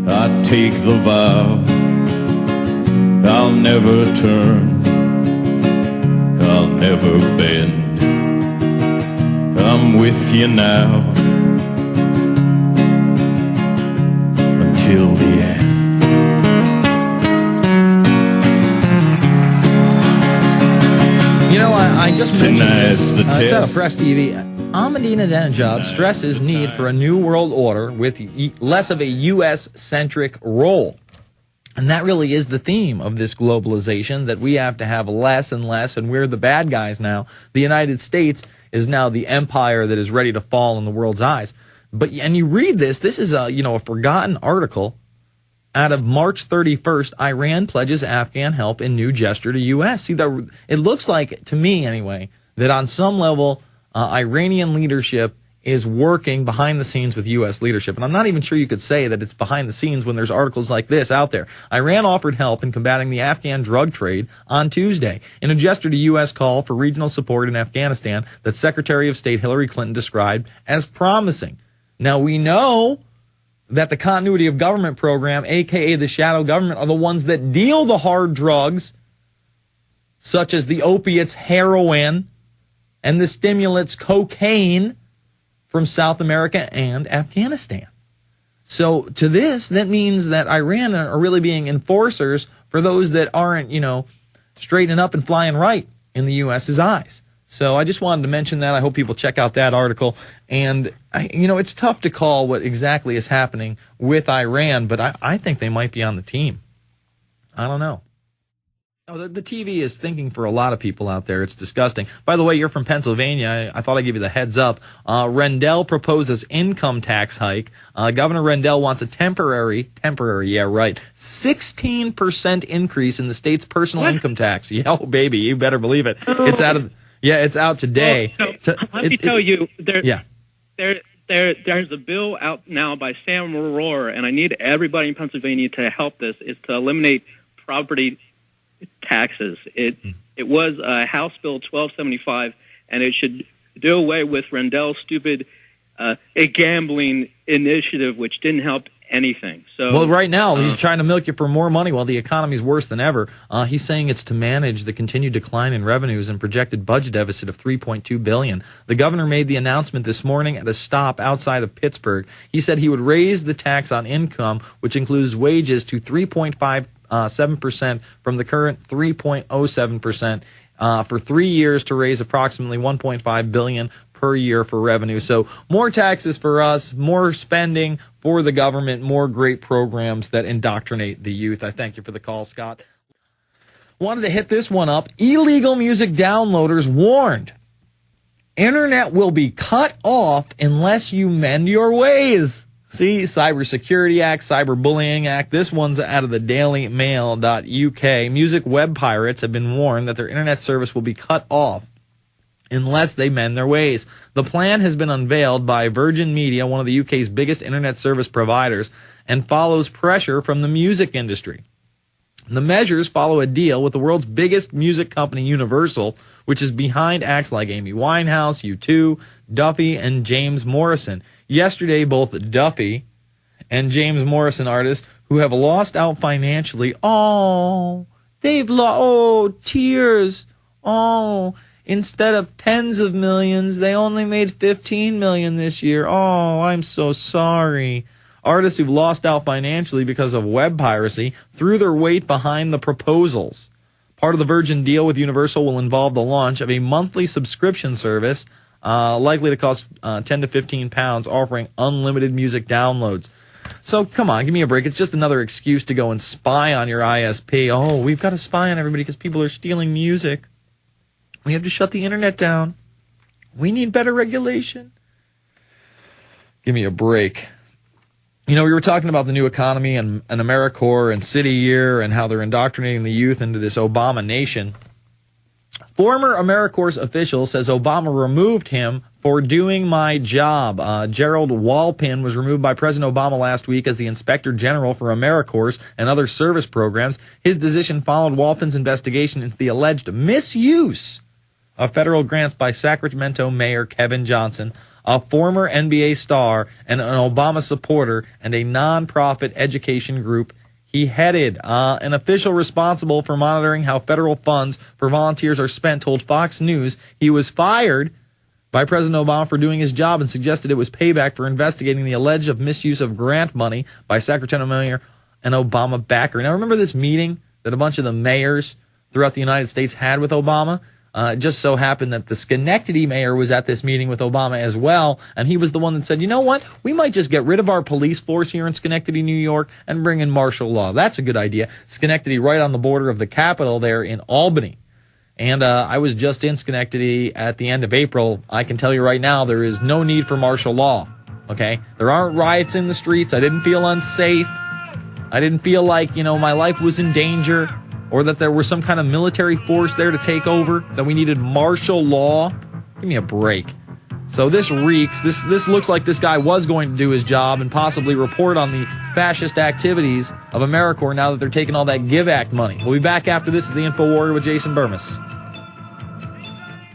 I take the vow I'll never turn, I'll never bend. I'm with you now until the end. You know, I just mentioned Tonight's this. the It's out of test. Press TV. Ahmadinejad stresses need for a new world order with less of a U.S.-centric role. And that really is the theme of this globalization, that we have to have less and less, and we're the bad guys now. The United States is now the empire that is ready to fall in the world's eyes. And you read this is a forgotten article out of March 31st. Iran pledges Afghan help in new gesture to U.S. See, it looks like, to me anyway, that on some level, Iranian leadership is working behind the scenes with U.S. leadership. And I'm not even sure you could say that it's behind the scenes when there's articles like this out there. Iran offered help in combating the Afghan drug trade on Tuesday in a gesture to U.S. call for regional support in Afghanistan that Secretary of State Hillary Clinton described as promising. Now, we know that the continuity of government program, a.k.a. the shadow government, are the ones that deal the hard drugs, such as the opiates, heroin, and the stimulants, cocaine, from South America and Afghanistan. So to this, that means that Iran are really being enforcers for those that aren't, straightening up and flying right in the U.S.'s eyes. So I just wanted to mention that. I hope people check out that article. And, it's tough to call what exactly is happening with Iran, but I think they might be on the team. I don't know. Oh, the TV is thinking for a lot of people out there. It's disgusting. By the way, you're from Pennsylvania. I thought I'd give you the heads up. Rendell proposes income tax hike. Governor Rendell wants a temporary, 16% increase in the state's personal income tax. Yeah, baby, you better believe it. It's out today. Let me tell you, there's a bill out now by Sam Rohrer, and I need everybody in Pennsylvania to help this, is to eliminate property taxes. It was House Bill 1275, and it should do away with Rendell's stupid gambling initiative, which didn't help anything. So, right now he's trying to milk you for more money while the economy's worse than ever. He's saying it's to manage the continued decline in revenues and projected budget deficit of $3.2 billion. The governor made the announcement this morning at a stop outside of Pittsburgh. He said he would raise the tax on income, which includes wages, to 3.57% from the current 3.07% for 3 years, to raise approximately $1.5 billion per year for revenue. So more taxes for us, more spending for the government, more great programs that indoctrinate the youth. I thank you for the call, Scott. Wanted to hit this one up. Illegal music downloaders warned. Internet will be cut off unless you mend your ways. See, Cybersecurity Act, Cyberbullying Act. This one's out of the dailymail.uk. Music web pirates have been warned that their internet service will be cut off unless they mend their ways. The plan has been unveiled by Virgin Media, one of the UK's biggest internet service providers, and follows pressure from the music industry. The measures follow a deal with the world's biggest music company, Universal, which is behind acts like Amy Winehouse, U2, Duffy, and James Morrison. Yesterday, both Duffy and James Morrison artists who have lost out financially, tears, instead of tens of millions, they only made 15 million this year. Oh, I'm so sorry. Artists who've lost out financially because of web piracy threw their weight behind the proposals. Part of the Virgin deal with Universal will involve the launch of a monthly subscription service, likely to cost 10 to 15 pounds, offering unlimited music downloads. So come on, give me a break. It's just another excuse to go and spy on your ISP. Oh, we've got to spy on everybody because people are stealing music. We have to shut the internet down. We need better regulation. Give me a break. We were talking about the new economy and AmeriCorps and City Year and how they're indoctrinating the youth into this Obama nation. Former AmeriCorps official says Obama removed him for doing my job. Gerald Walpin was removed by President Obama last week as the Inspector General for AmeriCorps and other service programs. His decision followed Walpin's investigation into the alleged misuse of federal grants by Sacramento Mayor Kevin Johnson. a former NBA star and an Obama supporter, and a nonprofit education group he headed. An official responsible for monitoring how federal funds for volunteers are spent told Fox News he was fired by President Obama for doing his job and suggested it was payback for investigating the alleged misuse of grant money by Sacramento Mayor and Obama backer. Now, remember this meeting that a bunch of the mayors throughout the United States had with Obama? It just so happened that the Schenectady mayor was at this meeting with Obama as well, and he was the one that said, you know what, we might just get rid of our police force here in Schenectady, New York, and bring in martial law. That's a good idea. Schenectady right on the border of the capital there in Albany. And I was just in Schenectady at the end of April. I can tell you right now, there is no need for martial law, okay? There aren't riots in the streets. I didn't feel unsafe. I didn't feel like, my life was in danger or that there was some kind of military force there to take over, that we needed martial law. Give me a break. So this reeks. This looks like this guy was going to do his job and possibly report on the fascist activities of AmeriCorps now that they're taking all that Give Act money. We'll be back after this. Is the InfoWarrior with Jason Bermas.